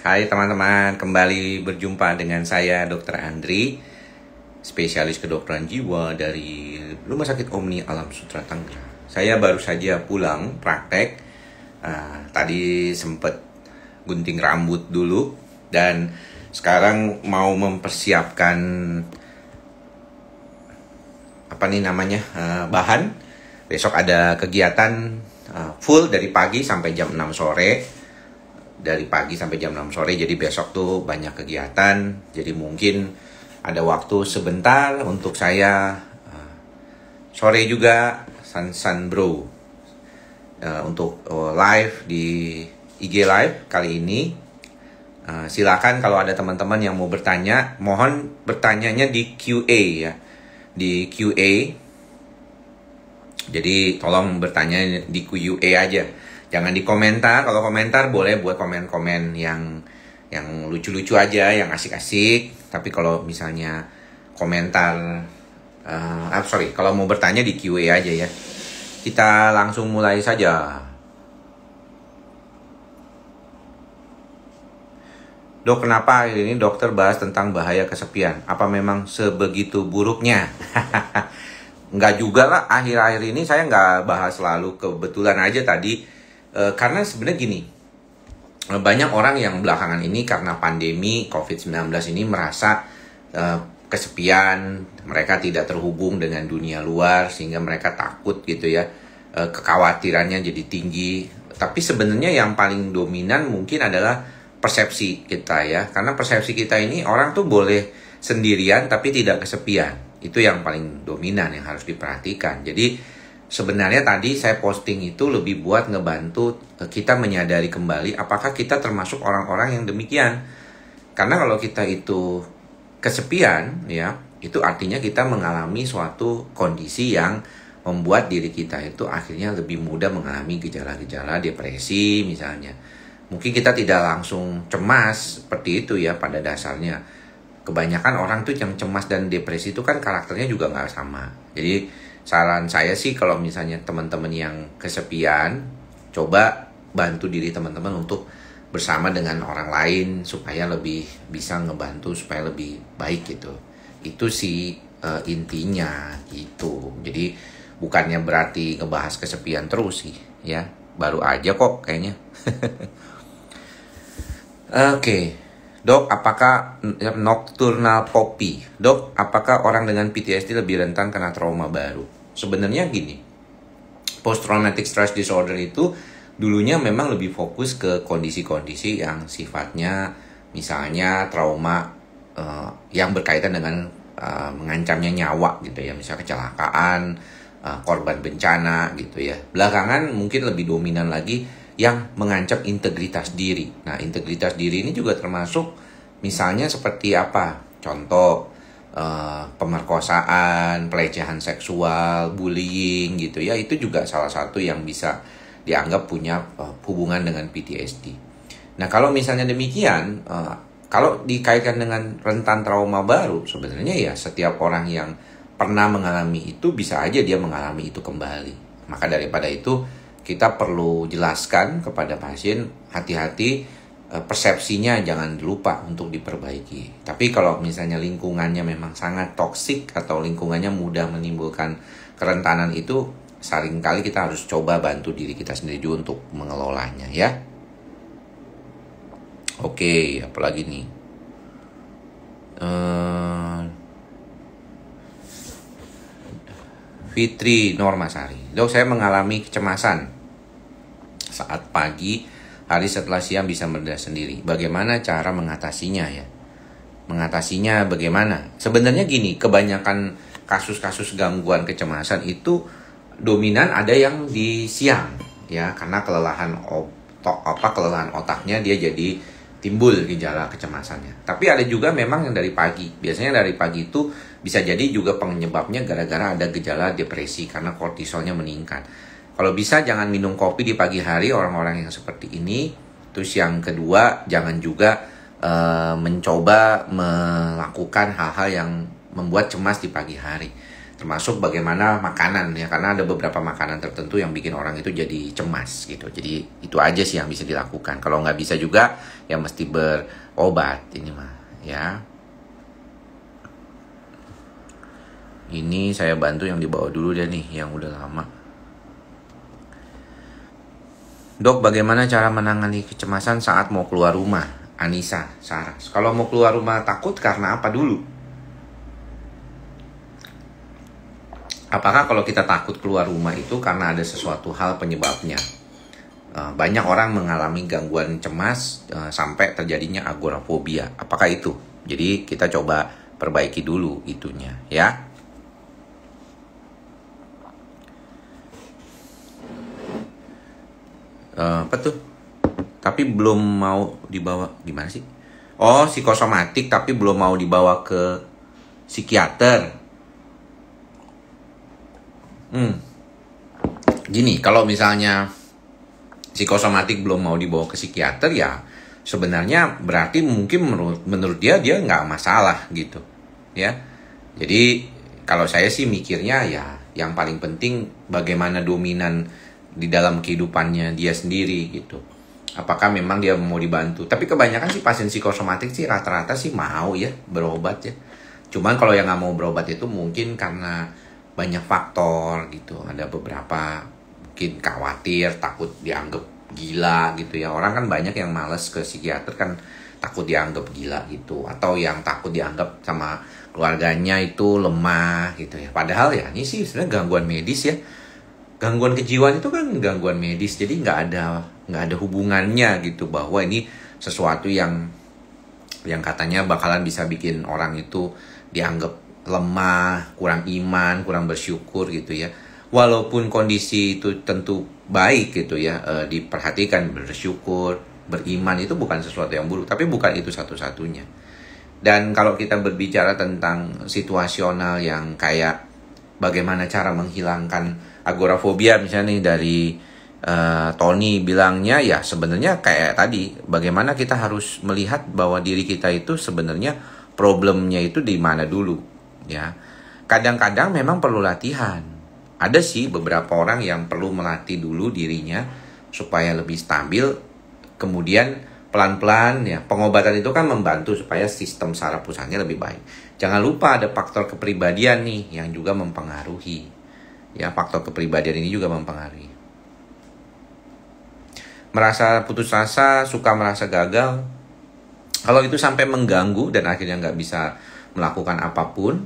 Hai teman-teman, kembali berjumpa dengan saya Dr. Andri, spesialis kedokteran jiwa dari Rumah Sakit Omni Alam Sutera Tangerang. Saya baru saja pulang praktek, tadi sempet gunting rambut dulu, dan sekarang mau mempersiapkan bahan. Besok ada kegiatan full dari pagi sampai jam 6 sore. Dari pagi sampai jam 6 sore, jadi besok tuh banyak kegiatan. Jadi mungkin ada waktu sebentar untuk saya sore juga San Bro untuk live di IG Live kali ini. Silakan kalau ada teman-teman yang mau bertanya, mohon bertanyanya di QA ya, di QA. Jadi tolong bertanya di QA aja. Jangan di komentar. Kalau komentar boleh buat komen-komen yang lucu-lucu aja, yang asik-asik. Tapi kalau misalnya komentar, kalau mau bertanya di QA aja ya. Kita langsung mulai saja. Dok, kenapa hari ini dokter bahas tentang bahaya kesepian? Apa memang sebegitu buruknya? Enggak juga lah, akhir-akhir ini saya nggak bahas selalu, kebetulan aja tadi. Karena sebenarnya gini, banyak orang yang belakangan ini karena pandemi COVID-19 ini merasa kesepian, mereka tidak terhubung dengan dunia luar sehingga mereka takut gitu ya, kekhawatirannya jadi tinggi. Tapi sebenarnya yang paling dominan mungkin adalah persepsi kita ya, karena persepsi kita ini orang tuh boleh sendirian tapi tidak kesepian. Itu yang paling dominan yang harus diperhatikan. Jadi sebenarnya tadi saya posting itu lebih buat ngebantu kita menyadari kembali apakah kita termasuk orang-orang yang demikian. Karena kalau kita itu kesepian ya, itu artinya kita mengalami suatu kondisi yang membuat diri kita itu akhirnya lebih mudah mengalami gejala-gejala depresi misalnya. Mungkin kita tidak langsung cemas seperti itu ya pada dasarnya. Kebanyakan orang tuh yang cemas dan depresi itu kan karakternya juga nggak sama. Jadi saran saya sih kalau misalnya teman-teman yang kesepian, coba bantu diri teman-teman untuk bersama dengan orang lain supaya lebih bisa ngebantu supaya lebih baik gitu. Itu sih intinya gitu. Jadi bukannya berarti ngebahas kesepian terus sih ya. Baru aja kok kayaknya. Oke. Dok, apakah nocturnal copy? Dok, apakah orang dengan PTSD lebih rentan kena trauma baru? Sebenarnya gini, post traumatic stress disorder itu dulunya memang lebih fokus ke kondisi-kondisi yang sifatnya misalnya trauma yang berkaitan dengan mengancamnya nyawa gitu ya, misalnya kecelakaan, korban bencana gitu ya. Belakangan mungkin lebih dominan lagi yang mengancam integritas diri. Nah, integritas diri ini juga termasuk misalnya seperti apa? Contoh pemerkosaan, pelecehan seksual, bullying gitu ya. Itu juga salah satu yang bisa dianggap punya hubungan dengan PTSD. Nah, kalau misalnya demikian, kalau dikaitkan dengan rentan trauma baru, sebenarnya ya setiap orang yang pernah mengalami itu bisa aja dia mengalami itu kembali. Maka daripada itu kita perlu jelaskan kepada pasien, hati-hati persepsinya jangan lupa untuk diperbaiki. Tapi kalau misalnya lingkungannya memang sangat toksik atau lingkungannya mudah menimbulkan kerentanan itu, seringkali kita harus coba bantu diri kita sendiri juga untuk mengelolanya ya. Oke, apalagi nih? Fitri Normasari. Dok, saya mengalami kecemasan saat pagi, hari setelah siang bisa mereda sendiri. Bagaimana cara mengatasinya ya? Mengatasinya bagaimana? Sebenarnya gini, kebanyakan kasus-kasus gangguan kecemasan itu dominan ada yang di siang ya, karena kelelahan otaknya dia jadi timbul gejala kecemasannya. Tapi ada juga memang yang dari pagi. Biasanya dari pagi itu bisa jadi juga penyebabnya gara-gara ada gejala depresi karena kortisolnya meningkat. Kalau bisa jangan minum kopi di pagi hari orang-orang yang seperti ini. Terus yang kedua, jangan juga mencoba melakukan hal-hal yang membuat cemas di pagi hari. Termasuk bagaimana makanan ya, karena ada beberapa makanan tertentu yang bikin orang itu jadi cemas gitu. Jadi itu aja sih yang bisa dilakukan. Kalau nggak bisa juga ya mesti berobat ini mah ya. Ini saya bantu yang dibawa dulu deh nih, yang udah lama. Dok, bagaimana cara menangani kecemasan saat mau keluar rumah? Anissa, Saras. Kalau mau keluar rumah takut karena apa dulu? Apakah kalau kita takut keluar rumah itu karena ada sesuatu hal penyebabnya? Banyak orang mengalami gangguan cemas sampai terjadinya agorafobia. Apakah itu? Jadi kita coba perbaiki dulu itunya ya. Apa tuh? Tapi belum mau dibawa, gimana sih? Oh, psikosomatik tapi belum mau dibawa ke psikiater. Gini, kalau misalnya psikosomatik belum mau dibawa ke psikiater ya sebenarnya berarti mungkin menurut dia nggak masalah gitu ya. Jadi kalau saya sih mikirnya ya yang paling penting bagaimana dominan di dalam kehidupannya dia sendiri gitu. Apakah memang dia mau dibantu? Tapi kebanyakan sih pasien psikosomatik sih rata-rata sih mau ya berobat ya. Cuman kalau yang nggak mau berobat itu mungkin karena banyak faktor gitu. Ada beberapa mungkin khawatir, takut dianggap gila gitu ya. Orang kan banyak yang males ke psikiater kan takut dianggap gila gitu. Atau yang takut dianggap sama keluarganya itu lemah gitu ya. Padahal ya ini sih sebenarnya gangguan medis ya. Gangguan kejiwaan itu kan gangguan medis, jadi nggak ada hubungannya gitu bahwa ini sesuatu yang katanya bakalan bisa bikin orang itu dianggap lemah, kurang iman, kurang bersyukur gitu ya. Walaupun kondisi itu tentu baik gitu ya, diperhatikan, bersyukur, beriman itu bukan sesuatu yang buruk, tapi bukan itu satu-satunya. Dan kalau kita berbicara tentang situasional yang kayak bagaimana cara menghilangkan agorafobia misalnya nih dari Tony bilangnya ya sebenarnya kayak tadi bagaimana kita harus melihat bahwa diri kita itu sebenarnya problemnya itu di mana dulu ya. Kadang-kadang memang perlu latihan. Ada sih beberapa orang yang perlu melatih dulu dirinya supaya lebih stabil, kemudian pelan-pelan ya pengobatan itu kan membantu supaya sistem saraf pusatnya lebih baik. Jangan lupa ada faktor kepribadian nih yang juga mempengaruhi. Ya, faktor kepribadian ini juga mempengaruhi. Merasa putus asa, suka merasa gagal. Kalau itu sampai mengganggu dan akhirnya nggak bisa melakukan apapun,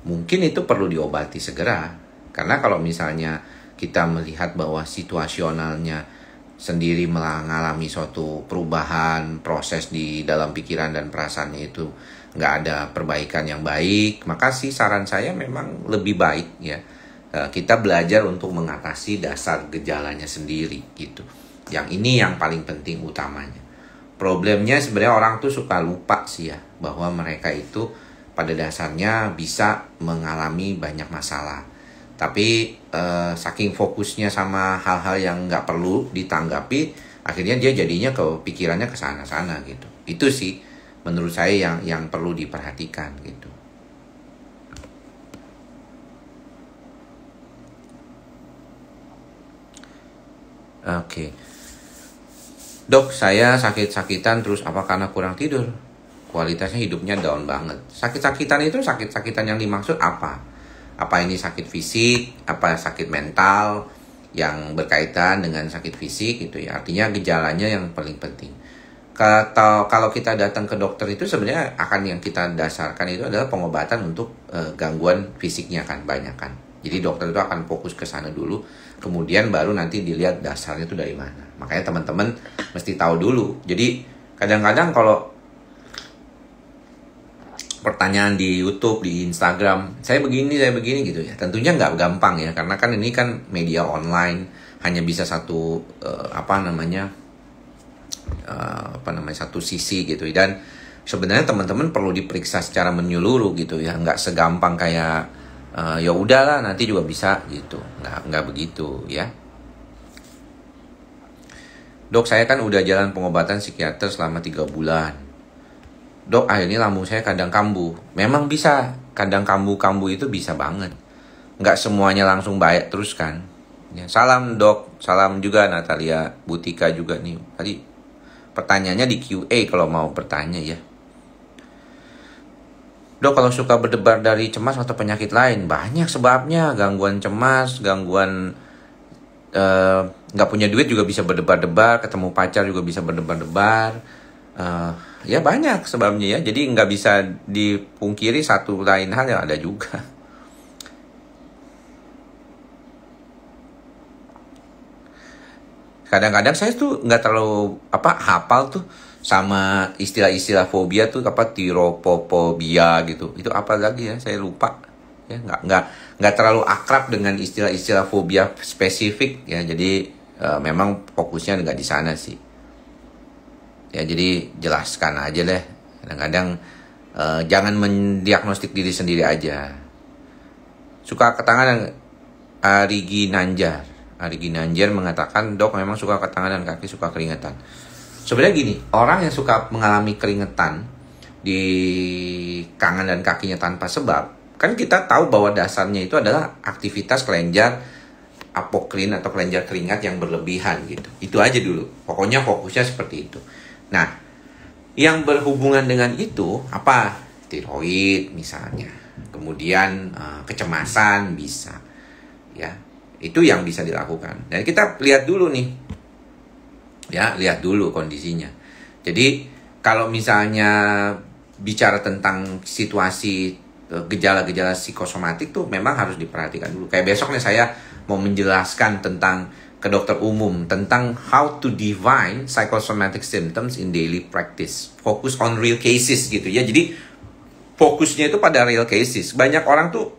mungkin itu perlu diobati segera. Karena kalau misalnya kita melihat bahwa situasionalnya sendiri mengalami suatu perubahan, proses di dalam pikiran dan perasaannya itu nggak ada perbaikan yang baik, maka sih saran saya memang lebih baik ya. Kita belajar untuk mengatasi dasar gejalanya sendiri gitu. Yang ini yang paling penting utamanya. Problemnya sebenarnya orang tuh suka lupa sih ya bahwa mereka itu pada dasarnya bisa mengalami banyak masalah. Tapi saking fokusnya sama hal-hal yang nggak perlu ditanggapi, akhirnya dia jadinya pikirannya ke sana-sana gitu. Itu sih menurut saya yang perlu diperhatikan gitu. Oke. Dok, saya sakit-sakitan terus apa karena kurang tidur? Kualitasnya hidupnya down banget. Sakit-sakitan itu sakit-sakitan yang dimaksud apa? Apa ini sakit fisik? Apa sakit mental yang berkaitan dengan sakit fisik gitu ya? Artinya gejalanya yang paling penting. Kalau kita datang ke dokter itu sebenarnya akan yang kita dasarkan itu adalah pengobatan untuk gangguan fisiknya kan banyak kan. Jadi dokter itu akan fokus ke sana dulu, kemudian baru nanti dilihat dasarnya itu dari mana. Makanya teman-teman mesti tahu dulu. Jadi kadang-kadang kalau pertanyaan di YouTube, di Instagram, saya begini gitu ya. Tentunya nggak gampang ya, karena kan ini kan media online, hanya bisa satu satu sisi gitu. Dan sebenarnya teman-teman perlu diperiksa secara menyeluruh gitu ya, nggak segampang kayak ya udahlah nanti juga bisa gitu, nggak begitu ya. Dok, saya kan udah jalan pengobatan psikiater selama 3 bulan. Dok, akhirnya lambung saya kadang kambuh. Memang bisa kadang kambuh-kambuh itu bisa banget. Nggak semuanya langsung baik terus kan. Ya, salam dok, salam juga Natalia Butika juga nih. Tadi pertanyaannya di QA kalau mau bertanya ya. Dok, kalau suka berdebar dari cemas atau penyakit lain, banyak sebabnya. Gangguan cemas, gangguan nggak punya duit juga bisa berdebar-debar, ketemu pacar juga bisa berdebar-debar. Ya banyak sebabnya ya. Jadi nggak bisa dipungkiri satu lain hal yang ada juga. Kadang-kadang saya tuh nggak terlalu hafal tuh sama istilah-istilah fobia tuh tiropophobia gitu. Itu apa lagi ya? Saya lupa. Ya nggak terlalu akrab dengan istilah-istilah fobia spesifik ya. Jadi memang fokusnya nggak di sana sih. Ya jadi jelaskan aja deh. Kadang-kadang jangan mendiagnostik diri sendiri aja. Suka ketangan Arigi Nanjar. Arigi Nanjar mengatakan, dok memang suka ke tangan dan kaki, suka keringetan. Sebenarnya gini, orang yang suka mengalami keringetan di tangan dan kakinya tanpa sebab, kan kita tahu bahwa dasarnya itu adalah aktivitas kelenjar apokrin atau kelenjar keringat yang berlebihan gitu. Itu aja dulu. Pokoknya fokusnya seperti itu. Nah, yang berhubungan dengan itu apa? Tiroid misalnya. Kemudian kecemasan bisa. Ya. Itu yang bisa dilakukan. Dan kita lihat dulu nih. Ya, lihat dulu kondisinya. Jadi, kalau misalnya bicara tentang situasi gejala-gejala psikosomatik tuh memang harus diperhatikan dulu. Kayak besok nih saya mau menjelaskan tentang ke dokter umum tentang how to define psychosomatic symptoms in daily practice. Fokus on real cases gitu ya. Jadi fokusnya itu pada real cases. Banyak orang tuh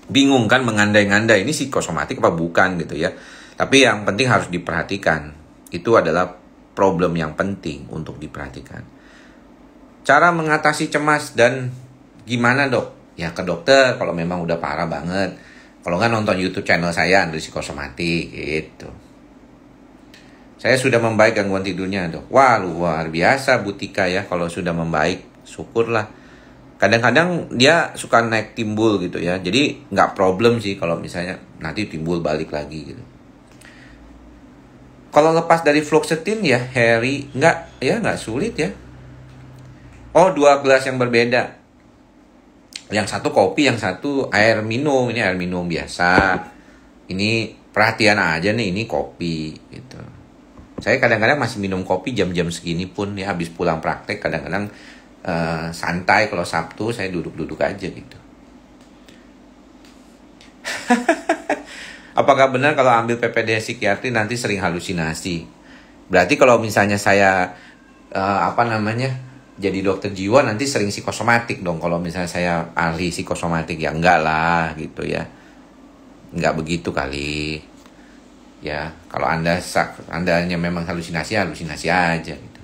bingung kan mengandai-ngandai ini psikosomatik apa bukan gitu ya. Tapi yang penting harus diperhatikan. Itu adalah problem yang penting untuk diperhatikan. Cara mengatasi cemas dan gimana dok? Ya ke dokter kalau memang udah parah banget. Kalau nggak nonton YouTube channel saya Andri Psikosomatik gitu. Saya sudah membaik gangguan tidurnya dok. Wah luar biasa Butika ya kalau sudah membaik. Syukurlah. Kadang-kadang dia suka naik timbul gitu ya. Jadi nggak problem sih kalau misalnya nanti timbul balik lagi gitu. Kalau lepas dari fluoxetine ya Harry nggak sulit ya. Oh 2 gelas yang berbeda. Yang satu kopi, yang satu air minum. Ini air minum biasa. Ini perhatian aja nih ini kopi gitu. Saya kadang-kadang masih minum kopi jam-jam segini pun ya habis pulang praktek kadang-kadang santai kalau Sabtu saya duduk-duduk aja gitu. Apakah benar kalau ambil PPDS psikiatri nanti sering halusinasi? Berarti kalau misalnya saya jadi dokter jiwa nanti sering psikosomatik dong. Kalau misalnya saya ahli psikosomatik ya enggak lah gitu ya. Enggak begitu kali. Ya, kalau andanya memang halusinasi aja gitu.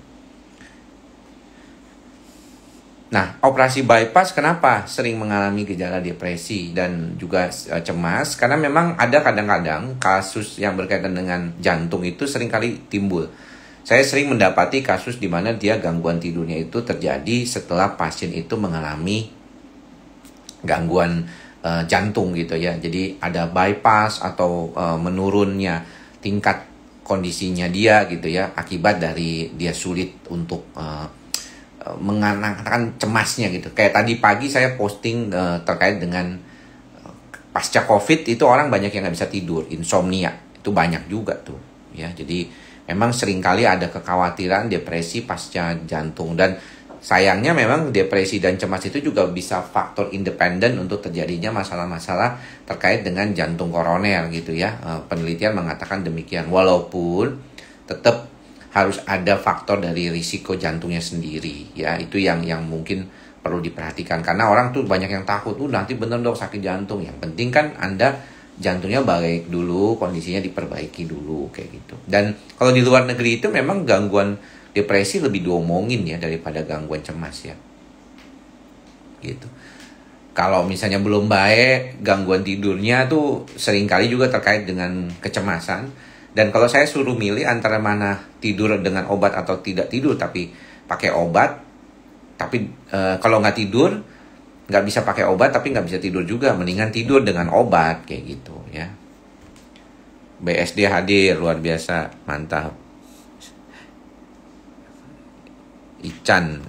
Nah, operasi bypass kenapa sering mengalami gejala depresi dan juga cemas? Karena memang ada kadang-kadang kasus yang berkaitan dengan jantung itu seringkali timbul. Saya sering mendapati kasus di mana dia gangguan tidurnya itu terjadi setelah pasien itu mengalami gangguan jantung gitu ya. Jadi ada bypass atau menurunnya tingkat kondisinya dia gitu ya akibat dari dia sulit untuk mengatakan cemasnya gitu. Kayak tadi pagi saya posting terkait dengan pasca COVID itu orang banyak yang nggak bisa tidur, insomnia itu banyak juga tuh ya. Jadi memang seringkali ada kekhawatiran depresi pasca jantung dan sayangnya memang depresi dan cemas itu juga bisa faktor independen untuk terjadinya masalah-masalah terkait dengan jantung koroner gitu ya. Penelitian mengatakan demikian walaupun tetap harus ada faktor dari risiko jantungnya sendiri ya. Itu yang mungkin perlu diperhatikan karena orang tuh banyak yang takut nanti bener dok sakit jantung. Yang penting kan Anda jantungnya baik dulu, kondisinya diperbaiki dulu kayak gitu. Dan kalau di luar negeri itu memang gangguan depresi lebih diomongin ya daripada gangguan cemas ya gitu. Kalau misalnya belum baik gangguan tidurnya tuh seringkali juga terkait dengan kecemasan. Dan kalau saya suruh milih antara mana tidur dengan obat atau tidak tidur tapi pakai obat, tapi kalau nggak tidur nggak bisa pakai obat tapi nggak bisa tidur juga, mendingan tidur dengan obat kayak gitu ya. BSD hadir, luar biasa, mantap. Ican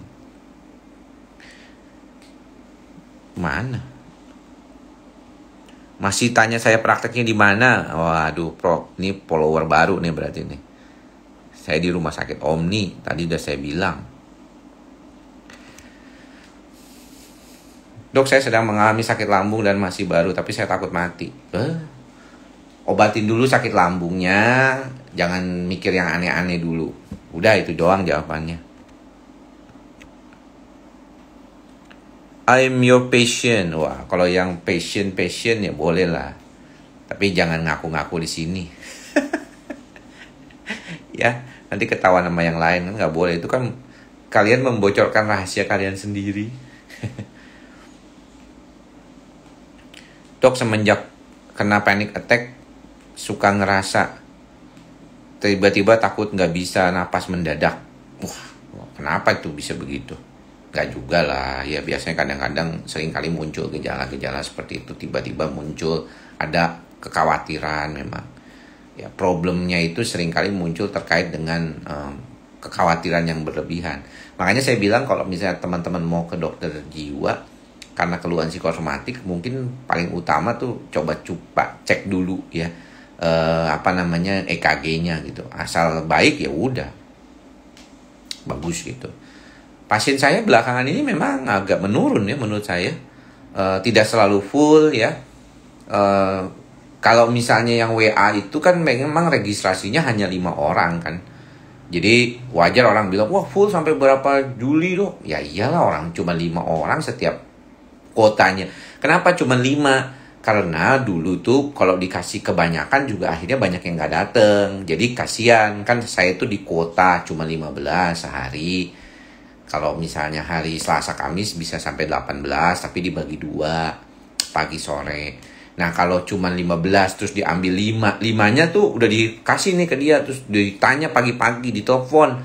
mana? Masih tanya saya prakteknya di mana? Waduh, Prof, ini follower baru nih berarti nih. Saya di rumah sakit Omni, tadi udah saya bilang. Dok, saya sedang mengalami sakit lambung dan masih baru, tapi saya takut mati. Obatin dulu sakit lambungnya, jangan mikir yang aneh-aneh dulu. Udah, itu doang jawabannya. I'm your patient. Wah, kalau yang patient ya boleh lah. Tapi jangan ngaku-ngaku di sini. Ya, nanti ketahuan sama yang lain kan nggak boleh. Itu kan kalian membocorkan rahasia kalian sendiri. Dok, semenjak kena panic attack suka ngerasa tiba-tiba takut nggak bisa napas mendadak. Wah, kenapa itu bisa begitu? Gak juga lah, ya biasanya kadang-kadang sering kali muncul gejala-gejala seperti itu. Tiba-tiba muncul, ada kekhawatiran memang. Ya, problemnya itu sering kali muncul terkait dengan kekhawatiran yang berlebihan. Makanya saya bilang kalau misalnya teman-teman mau ke dokter jiwa karena keluhan psikosomatik, mungkin paling utama tuh coba cek dulu ya EKG-nya gitu. Asal baik ya udah bagus gitu. Pasien saya belakangan ini memang agak menurun ya menurut saya. Tidak selalu full ya. Kalau misalnya yang WA itu kan memang registrasinya hanya 5 orang kan. Jadi wajar orang bilang, wah full sampai berapa Juli loh. Ya iyalah, orang cuma 5 orang setiap kuotanya. Kenapa cuma 5? Karena dulu tuh kalau dikasih kebanyakan juga akhirnya banyak yang gak dateng. Jadi kasihan kan, saya tuh di kuota cuma 15 sehari. Kalau misalnya hari Selasa Kamis bisa sampai 18, tapi dibagi 2 pagi sore. Nah kalau cuma 15 terus diambil 5-nya tuh udah dikasih nih ke dia, terus ditanya pagi-pagi, ditelepon,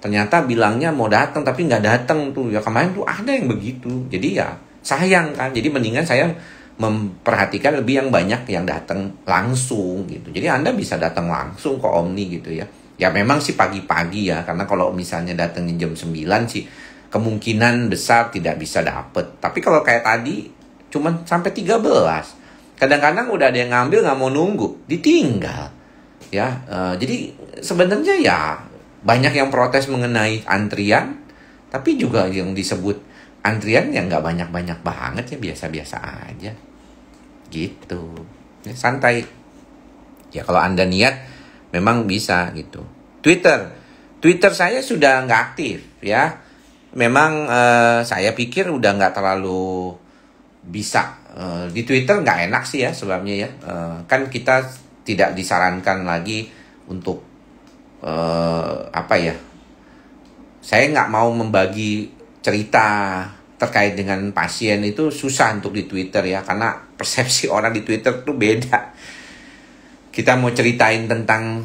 ternyata bilangnya mau datang tapi nggak datang tuh. Ya kemarin tuh ada yang begitu. Jadi ya sayang kan. Jadi mendingan saya memperhatikan lebih yang banyak yang datang langsung gitu. Jadi Anda bisa datang langsung ke Omni gitu ya. Ya memang sih pagi-pagi ya, karena kalau misalnya datangnya jam 9 sih kemungkinan besar tidak bisa dapet. Tapi kalau kayak tadi cuman sampai 13. Kadang-kadang udah ada yang ngambil nggak mau nunggu, ditinggal. Ya, jadi sebenarnya ya banyak yang protes mengenai antrian, tapi juga yang disebut antrian yang nggak banyak-banyak banget ya, biasa-biasa aja. Gitu. Ya, santai. Ya kalau Anda niat memang bisa gitu. Twitter saya sudah nggak aktif ya. Memang saya pikir udah nggak terlalu bisa. Di Twitter nggak enak sih ya sebabnya ya. Kan kita tidak disarankan lagi untuk saya nggak mau membagi cerita terkait dengan pasien, itu susah untuk di Twitter ya, karena persepsi orang di Twitter tuh beda. Kita mau ceritain tentang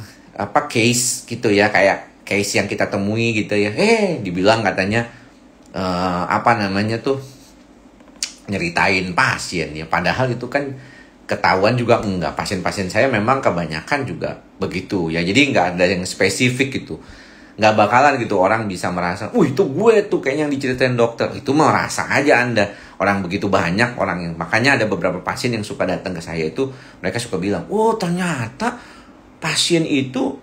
case gitu ya, kayak case yang kita temui gitu ya, dibilang katanya nyeritain pasien ya, padahal itu kan ketahuan juga enggak. Pasien-pasien saya memang kebanyakan juga begitu ya, jadi nggak ada yang spesifik gitu. Nggak bakalan gitu orang bisa merasa, itu gue tuh kayaknya yang diceritain dokter. Itu mah rasa aja Anda. Orang begitu banyak orang yang, makanya ada beberapa pasien yang suka datang ke saya itu, mereka suka bilang, ternyata pasien itu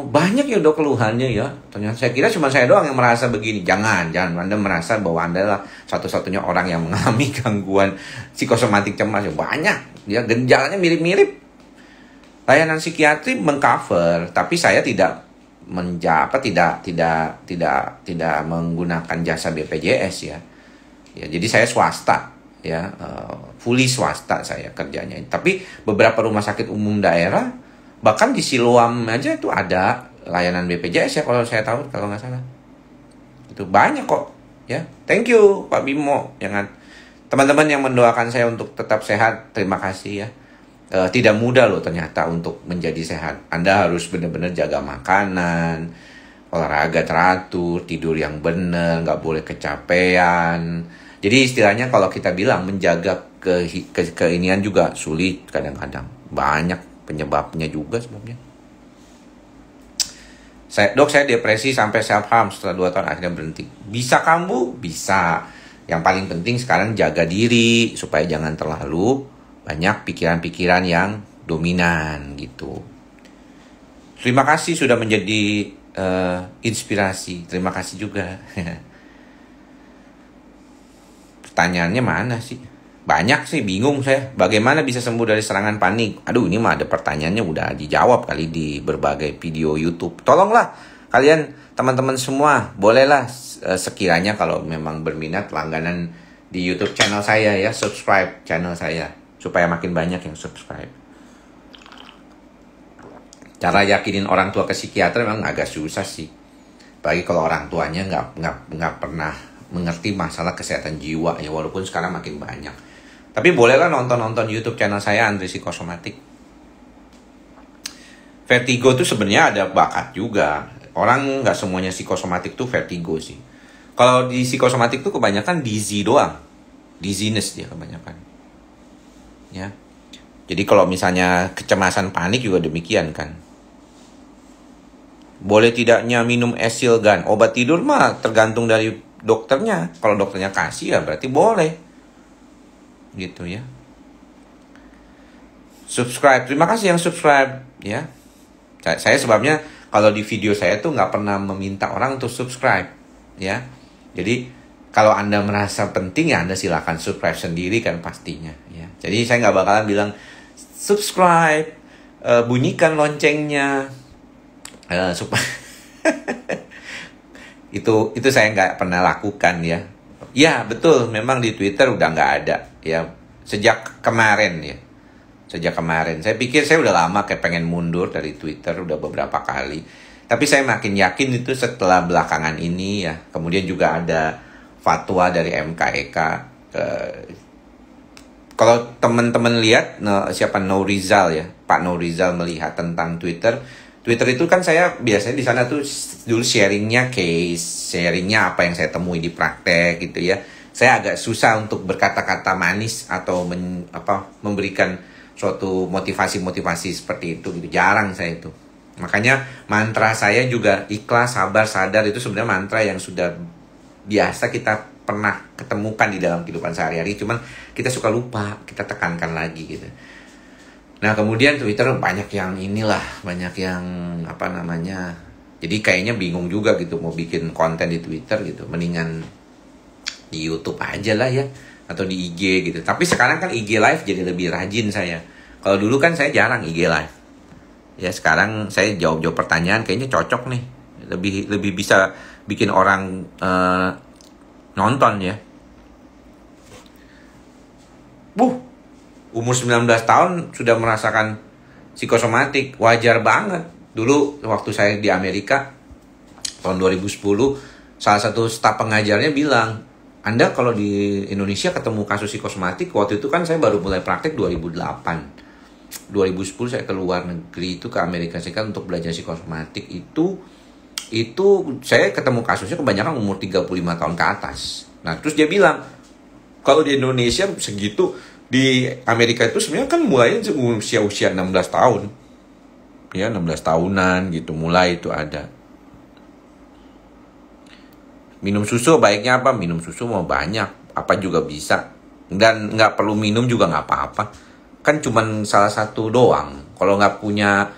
banyak ya dok keluhannya ya. Ternyata saya kira cuma saya doang yang merasa begini. Jangan Anda merasa bahwa Anda adalah satu-satunya orang yang mengalami gangguan psikosomatik cemas. Banyak, ya gejalanya mirip-mirip. Layanan psikiatri mengcover, tapi saya tidak menggunakan jasa BPJS ya. Ya, jadi saya swasta ya, fully swasta saya kerjanya. Tapi beberapa rumah sakit umum daerah, bahkan di Siloam aja itu ada layanan BPJS ya kalau saya tahu, kalau nggak salah. Itu banyak kok ya. Thank you Pak Bimo, teman-teman yang mendoakan saya untuk tetap sehat, terima kasih ya. Tidak mudah loh ternyata untuk menjadi sehat. Anda harus benar-benar jaga makanan, olahraga teratur, tidur yang benar, nggak boleh kecapean. Jadi istilahnya kalau kita bilang menjaga keinian juga sulit kadang-kadang. Banyak penyebabnya juga sebabnya. Dok, saya depresi sampai self harm setelah 2 tahun akhirnya berhenti. Bisa kambuh? Bisa. Yang paling penting sekarang jaga diri supaya jangan terlalu banyak pikiran-pikiran yang dominan gitu. Terima kasih sudah menjadi inspirasi. Terima kasih juga. Pertanyaannya mana sih? Banyak sih, bingung saya. Bagaimana bisa sembuh dari serangan panik? Aduh, ini mah ada pertanyaannya udah dijawab kali di berbagai video YouTube. Tolonglah kalian teman-teman semua, bolehlah sekiranya kalau memang berminat langganan di YouTube channel saya ya, subscribe channel saya supaya makin banyak yang subscribe. Cara yakinin orang tua ke psikiater memang agak susah sih. Bagi kalau orang tuanya nggak pernah mengerti masalah kesehatan jiwa ya, walaupun sekarang makin banyak. Tapi bolehlah nonton YouTube channel saya, Andri Psikosomatik. Vertigo tuh sebenarnya ada bakat juga. Orang nggak semuanya psikosomatik tuh vertigo sih. Kalau di psikosomatik tuh kebanyakan dizzy doang. Dizziness dia kebanyakan. Ya. Jadi kalau misalnya kecemasan panik juga demikian kan. Boleh tidaknya minum Esilgan. Obat tidur mah tergantung dari dokternya. Kalau dokternya kasih ya berarti boleh. Gitu ya. Subscribe. Terima kasih yang subscribe ya. Saya sebabnya kalau di video saya tuh nggak pernah meminta orang untuk subscribe ya. Jadi kalau Anda merasa penting ya Anda silakan subscribe sendiri kan pastinya ya. Jadi saya nggak bakalan bilang subscribe, bunyikan loncengnya supaya itu saya nggak pernah lakukan ya. Ya betul, memang di Twitter udah nggak ada ya sejak kemarin ya. Sejak kemarin, saya pikir saya udah lama kayak pengen mundur dari Twitter, udah beberapa kali. Tapi saya makin yakin itu setelah belakangan ini ya. Kemudian juga ada fatwa dari MKEK. Kalau teman-teman lihat, siapa Nourizal ya, Pak Nourizal melihat tentang Twitter. Twitter itu kan saya biasanya di sana tuh dulu sharingnya case, sharingnya apa yang saya temui di praktek gitu ya. Saya agak susah untuk berkata-kata manis atau memberikan suatu motivasi-motivasi seperti itu gitu. Jarang saya itu. Makanya mantra saya juga ikhlas, sabar, sadar itu sebenarnya mantra yang sudah biasa kita pernah ketemukan di dalam kehidupan sehari-hari. Cuman kita suka lupa, kita tekankan lagi gitu. Nah kemudian Twitter banyak yang banyak yang jadi kayaknya bingung juga gitu mau bikin konten di Twitter gitu. Mendingan di YouTube aja lah ya. Atau di IG gitu. Tapi sekarang kan IG live jadi lebih rajin saya. Kalau dulu kan saya jarang IG live. Ya sekarang saya jawab pertanyaan kayaknya cocok nih. Lebih bisa bikin orang nonton ya. Umur 19 tahun sudah merasakan psikosomatik. Wajar banget. Dulu waktu saya di Amerika tahun 2010 salah satu staf pengajarnya bilang, Anda kalau di Indonesia ketemu kasus psikosomatik, waktu itu kan saya baru mulai praktek 2008. 2010 saya keluar negeri itu ke Amerika Serikat untuk belajar psikosomatik. Itu saya ketemu kasusnya kebanyakan umur 35 tahun ke atas. Nah terus dia bilang, kalau di Indonesia segitu, di Amerika itu sebenarnya kan mulainya usia 16 tahun. Ya 16 tahunan gitu mulai itu ada. Minum susu baiknya apa? Minum susu mau banyak, apa juga bisa. Dan nggak perlu minum juga nggak apa-apa. Kan cuman salah satu doang. Kalau nggak punya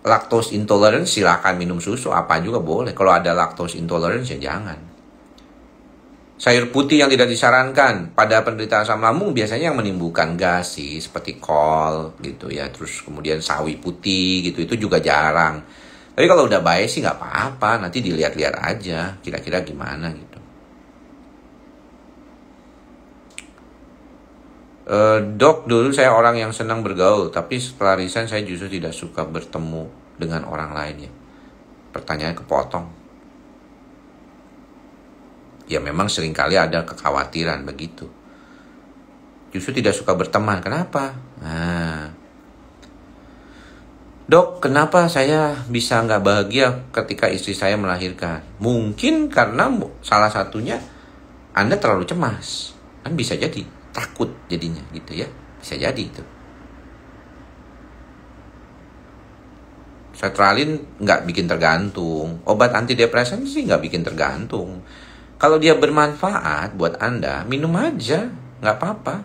lactose intolerance silakan minum susu, apa juga boleh. Kalau ada lactose intolerance ya jangan. Sayur putih yang tidak disarankan pada penderita asam lambung biasanya yang menimbulkan gas sih, seperti kol gitu ya. Terus kemudian sawi putih gitu, itu juga jarang. Tapi kalau udah baik sih nggak apa-apa, nanti dilihat-lihat aja kira-kira gimana gitu. Dok, dulu saya orang yang senang bergaul, tapi setelah resign saya justru tidak suka bertemu dengan orang lain ya. Pertanyaannya kepotong. Ya memang seringkali ada kekhawatiran begitu. Justru tidak suka berteman, kenapa? Dok, kenapa saya bisa nggak bahagia ketika istri saya melahirkan? Mungkin karena salah satunya Anda terlalu cemas. Kan bisa jadi takut jadinya gitu ya. Bisa jadi itu. Sertralin nggak bikin tergantung. Obat antidepresan sih nggak bikin tergantung. Kalau dia bermanfaat buat Anda, minum aja, nggak apa-apa.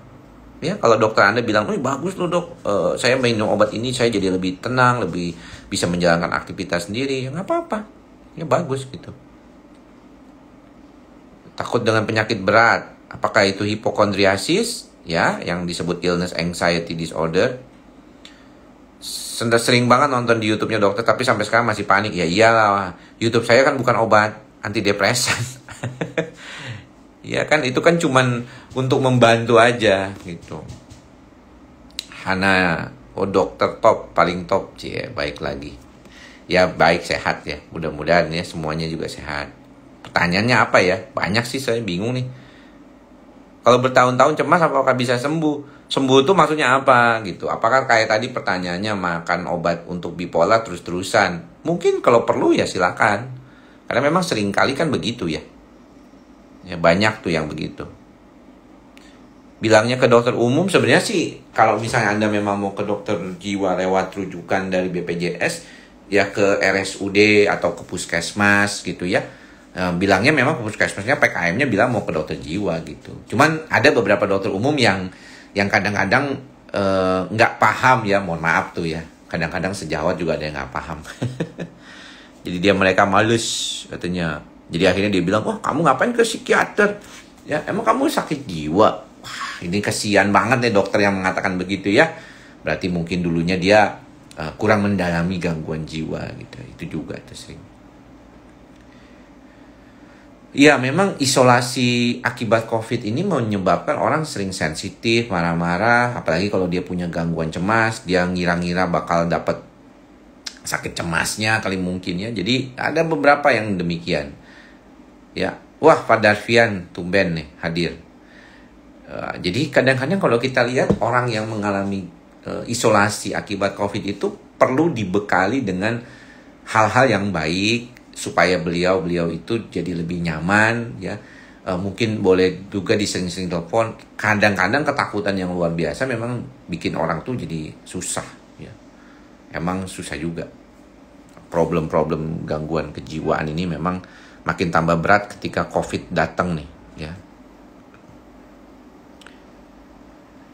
Ya, kalau dokter Anda bilang, bagus loh dok, saya minum obat ini, saya jadi lebih tenang, lebih bisa menjalankan aktivitas sendiri, ya nggak apa-apa. Ya bagus gitu. Takut dengan penyakit berat, apakah itu hipokondriasis, ya, yang disebut illness anxiety disorder. Sering banget nonton di YouTube-nya dokter, tapi sampai sekarang masih panik. Ya iyalah, YouTube saya kan bukan obat antidepresan. Ya kan, itu kan cuman untuk membantu aja gitu. Hana, dokter top, paling top, baik lagi. Ya baik, sehat ya, mudah-mudahan ya semuanya juga sehat. Pertanyaannya apa ya? Banyak sih, saya bingung nih. Kalau bertahun-tahun cemas apakah bisa sembuh? Sembuh itu maksudnya apa gitu? Apakah kayak tadi pertanyaannya makan obat untuk bipolar terus-terusan? Mungkin kalau perlu ya silakan. Karena memang sering kali kan begitu ya. Ya banyak tuh yang begitu. Bilangnya ke dokter umum, sebenarnya sih kalau misalnya Anda memang mau ke dokter jiwa lewat rujukan dari BPJS, ya ke RSUD atau ke puskesmas gitu ya. Bilangnya memang ke puskesmasnya, PKM-nya bilang mau ke dokter jiwa gitu. Cuman ada beberapa dokter umum yang kadang-kadang nggak paham ya, mohon maaf tuh ya. Kadang-kadang sejawat juga ada yang nggak paham. Jadi mereka males katanya. Jadi akhirnya dia bilang, wah kamu ngapain ke psikiater? Ya emang kamu sakit jiwa? Wah ini kasihan banget nih dokter yang mengatakan begitu ya. Berarti mungkin dulunya dia kurang mendalami gangguan jiwa gitu. Itu juga tuh sering. Ya memang isolasi akibat COVID ini menyebabkan orang sering sensitif, marah-marah. Apalagi kalau dia punya gangguan cemas, dia ngira-ngira bakal dapat sakit cemasnya kali mungkin ya. Jadi ada beberapa yang demikian. Ya, wah Pak Darvian tumben nih hadir. Jadi kadang-kadang kalau kita lihat orang yang mengalami isolasi akibat COVID itu perlu dibekali dengan hal-hal yang baik supaya beliau itu jadi lebih nyaman ya. Mungkin boleh juga disering-sering telepon. Kadang-kadang ketakutan yang luar biasa memang bikin orang tuh jadi susah ya. Emang susah juga. Problem-problem gangguan kejiwaan ini memang makin tambah berat ketika COVID datang nih ya.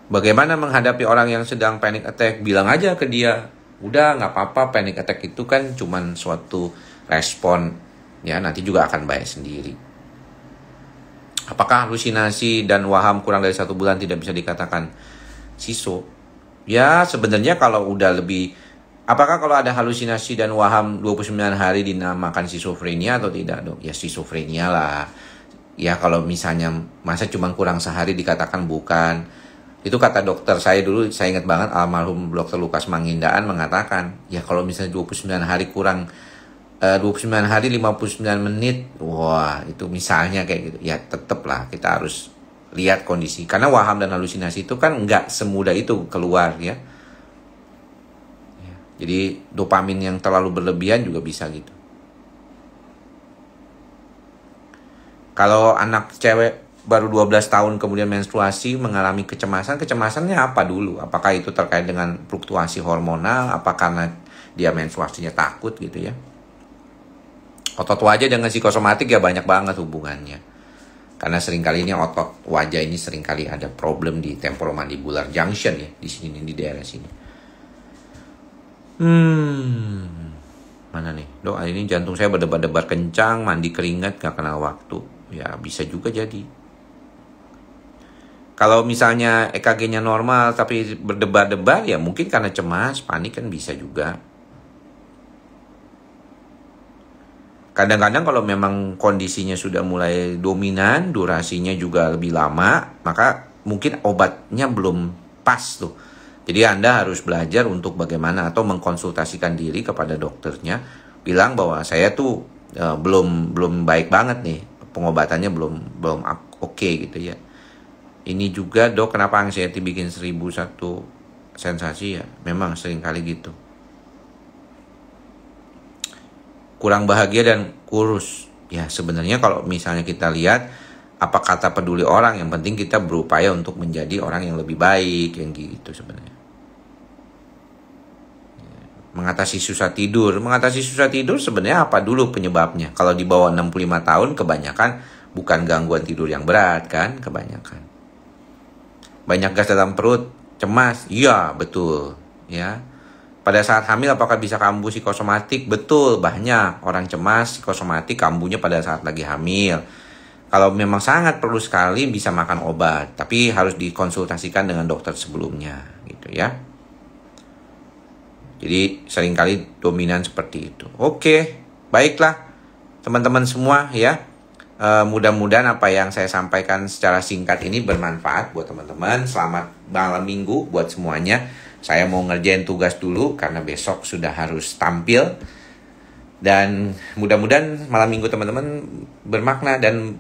Bagaimana menghadapi orang yang sedang panic attack? Bilang aja ke dia, udah nggak apa-apa, panic attack itu kan cuman suatu respon ya, nanti juga akan baik sendiri. Apakah halusinasi dan waham kurang dari 1 bulan tidak bisa dikatakan siso? Ya sebenarnya kalau udah lebih, apakah kalau ada halusinasi dan waham 29 hari dinamakan skizofrenia atau tidak dok? Ya skizofrenia lah. Ya kalau misalnya masa cuma kurang sehari dikatakan bukan. Itu kata dokter saya dulu, saya ingat banget almarhum Dr. Lukas Manghindaan mengatakan, ya kalau misalnya 29 hari kurang 29 hari 59 menit, wah itu misalnya kayak gitu. Ya tetap lah kita harus lihat kondisi. Karena waham dan halusinasi itu kan nggak semudah itu keluar ya. Jadi dopamin yang terlalu berlebihan juga bisa gitu. Kalau anak cewek baru 12 tahun kemudian menstruasi mengalami kecemasannya apa dulu? Apakah itu terkait dengan fluktuasi hormonal? Apa karena dia menstruasinya takut gitu ya? Otot wajah dengan psikosomatik ya banyak banget hubungannya. Karena seringkali ini otot wajah ini seringkali ada problem di temporomandibular junction ya, di sini di daerah sini. Mana nih? Dok, ini jantung saya berdebar-debar kencang, mandi keringat gak kenal waktu. Ya bisa juga jadi. Kalau misalnya EKG-nya normal tapi berdebar-debar ya mungkin karena cemas, panik kan bisa juga. Kadang-kadang kalau memang kondisinya sudah mulai dominan, durasinya juga lebih lama, maka mungkin obatnya belum pas tuh. Jadi Anda harus belajar untuk bagaimana atau mengkonsultasikan diri kepada dokternya, bilang bahwa saya tuh belum baik banget nih, pengobatannya belum oke gitu ya. Ini juga dok, kenapa anxiety bikin 1001 sensasi ya? Memang sering kali gitu. Kurang bahagia dan kurus. Ya sebenarnya kalau misalnya kita lihat apa kata peduli orang, yang penting kita berupaya untuk menjadi orang yang lebih baik, yang gitu sebenarnya. Mengatasi susah tidur sebenarnya apa dulu penyebabnya? Kalau di bawah 65 tahun kebanyakan bukan gangguan tidur yang berat kan, kebanyakan. Banyak gas dalam perut, cemas, iya betul ya. Pada saat hamil apakah bisa kambuh psikosomatik? Betul, banyak orang cemas psikosomatik kambuhnya pada saat lagi hamil. Kalau memang sangat perlu sekali bisa makan obat, tapi harus dikonsultasikan dengan dokter sebelumnya gitu ya. Jadi seringkali dominan seperti itu. Oke, baiklah teman-teman semua ya. Mudah-mudahan apa yang saya sampaikan secara singkat ini bermanfaat buat teman-teman. Selamat malam minggu buat semuanya. Saya mau ngerjain tugas dulu karena besok sudah harus tampil. Dan mudah-mudahan malam minggu teman-teman bermakna dan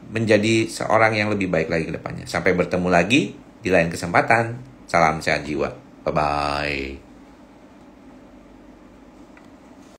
menjadi seorang yang lebih baik lagi ke depannya. Sampai bertemu lagi di lain kesempatan. Salam sehat jiwa. Bye-bye.